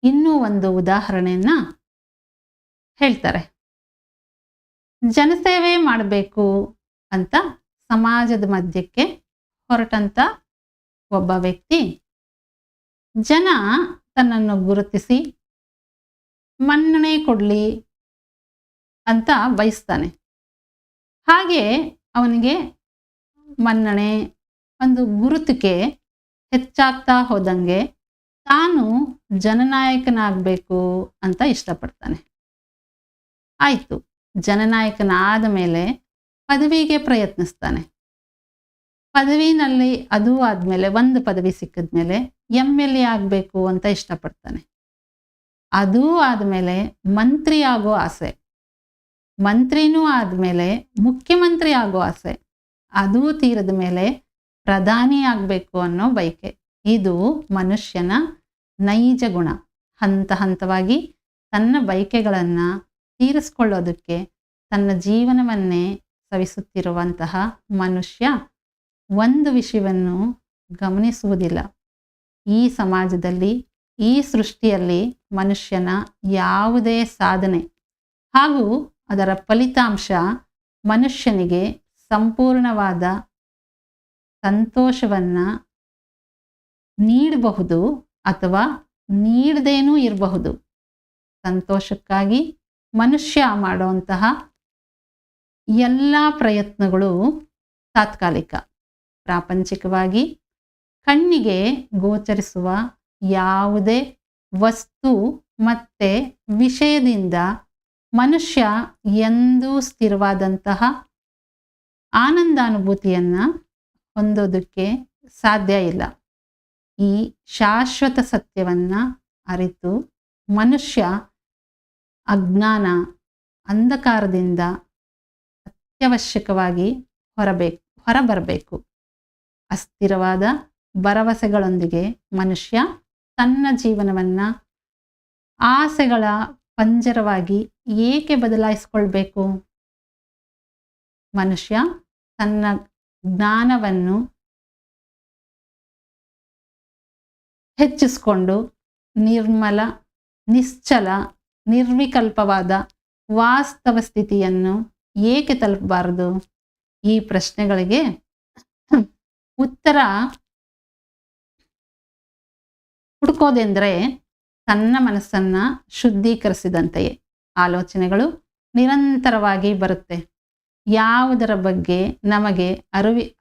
ಇನ್ನೂ ಒಂದು ಉದಾಹರಣೆಯನ್ನ ಹೇಳ್ತಾರೆ. ಜನಸೇವೆ ಮಾಡಬೇಕು ಅಂತ ಸಮಾಜದ ಮಧ್ಯಕ್ಕೆ ಹೊರಟಂತ ಒಬ್ಬ ವ್ಯಕ್ತಿ ಜನ ತನ್ನನ್ನು ಗುರುತಿಸಿ ಮನ್ನಣೆ ಕೊಡಲಿ ಅಂತ ಬಯಸ್ತಾನೆ. ಹಾಗೆ ಅವನಿಗೆ ಮನ್ನಣೆ, ಒಂದು ಗುರುತಿಗೆ ಹೆಚ್ಚಾಗ್ತಾ ಹೋದಂಗೆ ತಾನು ಜನನಾಯಕನಾಗಬೇಕು ಅಂತ ಇಷ್ಟಪಡ್ತಾನೆ. ಆಯಿತು, ಜನನಾಯಕನಾದ ಮೇಲೆ ಪದವಿಗೆ ಪ್ರಯತ್ನಿಸ್ತಾನೆ. ಪದವಿನಲ್ಲಿ ಅದು ಆದಮೇಲೆ ಒಂದು ಪದವಿ ಸಿಕ್ಕಿದ್ಮೇಲೆ MLA ಆಗಬೇಕು ಅಂತ ಇಷ್ಟಪಡ್ತಾನೆ. ಅದೂ ಆದಮೇಲೆ ಮಂತ್ರಿ ಆಗೋ ಆಸೆ, ಮಂತ್ರಿನೂ ಆದಮೇಲೆ ಮುಖ್ಯಮಂತ್ರಿ ಆಗೋ ಆಸೆ, ಅದೂ ತೀರದ ಮೇಲೆ ಪ್ರಧಾನಿ ಆಗಬೇಕು ಅನ್ನೋ ಬಯಕೆ. ಇದು ಮನುಷ್ಯನ ನೈಜ ಗುಣ. ಹಂತ ಹಂತವಾಗಿ ತನ್ನ ಬಯಕೆಗಳನ್ನು ತೀರಿಸ್ಕೊಳ್ಳೋದಕ್ಕೆ ತನ್ನ ಜೀವನವನ್ನೇ ಸವಿಸುತ್ತಿರುವಂತಹ ಮನುಷ್ಯ ಒಂದು ವಿಷಯವನ್ನು ಗಮನಿಸುವುದಿಲ್ಲ. ಈ ಸಮಾಜದಲ್ಲಿ, ಈ ಸೃಷ್ಟಿಯಲ್ಲಿ ಮನುಷ್ಯನ ಯಾವುದೇ ಸಾಧನೆ ಹಾಗೂ ಅದರ ಫಲಿತಾಂಶ ಮನುಷ್ಯನಿಗೆ ಸಂಪೂರ್ಣವಾದ ಸಂತೋಷವನ್ನು ನೀಡಬಹುದು ಅಥವಾ ನೀಡದೇನೂ ಇರಬಹುದು. ಸಂತೋಷಕ್ಕಾಗಿ ಮನುಷ್ಯ ಮಾಡುವಂತಹ ಎಲ್ಲ ಪ್ರಯತ್ನಗಳು ತಾತ್ಕಾಲಿಕ. ಪ್ರಾಪಂಚಿಕವಾಗಿ ಕಣ್ಣಿಗೆ ಗೋಚರಿಸುವ ಯಾವುದೇ ವಸ್ತು ಮತ್ತು ವಿಷಯದಿಂದ ಮನುಷ್ಯ ಎಂದೂ ಸ್ಥಿರವಾದಂತಹ ಆನಂದಾನುಭೂತಿಯನ್ನು ಹೊಂದೋದಕ್ಕೆ ಸಾಧ್ಯ ಇಲ್ಲ. ಈ ಶಾಶ್ವತ ಸತ್ಯವನ್ನು ಅರಿತು ಮನುಷ್ಯ ಅಂಧಕಾರದಿಂದ ಅತ್ಯವಶ್ಯಕವಾಗಿ ಹೊರಬರಬೇಕು. ಅಸ್ಥಿರವಾದ ಭರವಸೆಗಳೊಂದಿಗೆ ಮನುಷ್ಯ ತನ್ನ ಜೀವನವನ್ನು ಆಸೆಗಳ ಪಂಜರವಾಗಿ ಏಕೆ ಬದಲಾಯಿಸಿಕೊಳ್ಬೇಕು? ಮನುಷ್ಯ ತನ್ನ ಜ್ಞಾನವನ್ನು ಹೆಚ್ಚಿಸ್ಕೊಂಡು ನಿರ್ಮಲ, ನಿಶ್ಚಲ, ನಿರ್ವಿಕಲ್ಪವಾದ ವಾಸ್ತವ ಸ್ಥಿತಿಯನ್ನು ಏಕೆ ತಲುಪಬಾರದು? ಈ ಪ್ರಶ್ನೆಗಳಿಗೆ ಉತ್ತರ ಹುಡುಕೋದೆಂದರೆ ತನ್ನ ಮನಸ್ಸನ್ನ ಶುದ್ಧೀಕರಿಸಿದಂತೆಯೇ. ಆಲೋಚನೆಗಳು ನಿರಂತರವಾಗಿ ಬರುತ್ತೆ. ಯಾವುದರ ಬಗ್ಗೆ ನಮಗೆ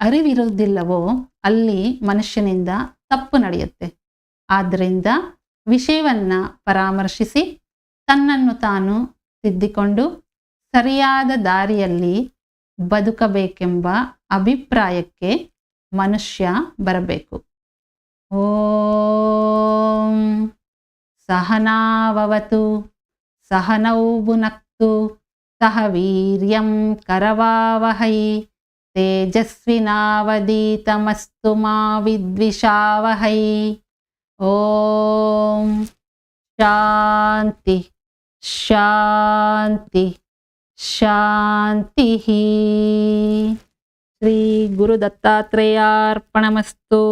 ಅರಿವಿರುವುದಿಲ್ಲವೋ ಅಲ್ಲಿ ಮನುಷ್ಯನಿಂದ ತಪ್ಪು ನಡೆಯುತ್ತೆ. ಆದ್ದರಿಂದ ವಿಷಯವನ್ನ ಪರಾಮರ್ಶಿಸಿ ತನ್ನನ್ನು ತಾನು ತಿದ್ದಿಕೊಂಡು ಸರಿಯಾದ ದಾರಿಯಲ್ಲಿ ಬದುಕಬೇಕೆಂಬ ಅಭಿಪ್ರಾಯಕ್ಕೆ ಮನುಷ್ಯ ಬರಬೇಕು. ಓಂ ಸಹನಾವವತು ಸಹನೌ ಭುನಕ್ತು ಸಹ ವೀರ್ಯಂ ಕರವಾವಹೈ ತೇಜಸ್ವಿನಾವಧೀತಮಸ್ತು ಮಾ ವಿದ್ವಿಷಾವಹೈ. ಓಂ ಶಾಂತಿ ಶಾಂತಿ ಶಾಂತಿ. ಶ್ರೀ ಗುರು ದತ್ತಾತ್ರೇಯಾರ್ಪಣಮಸ್ತು.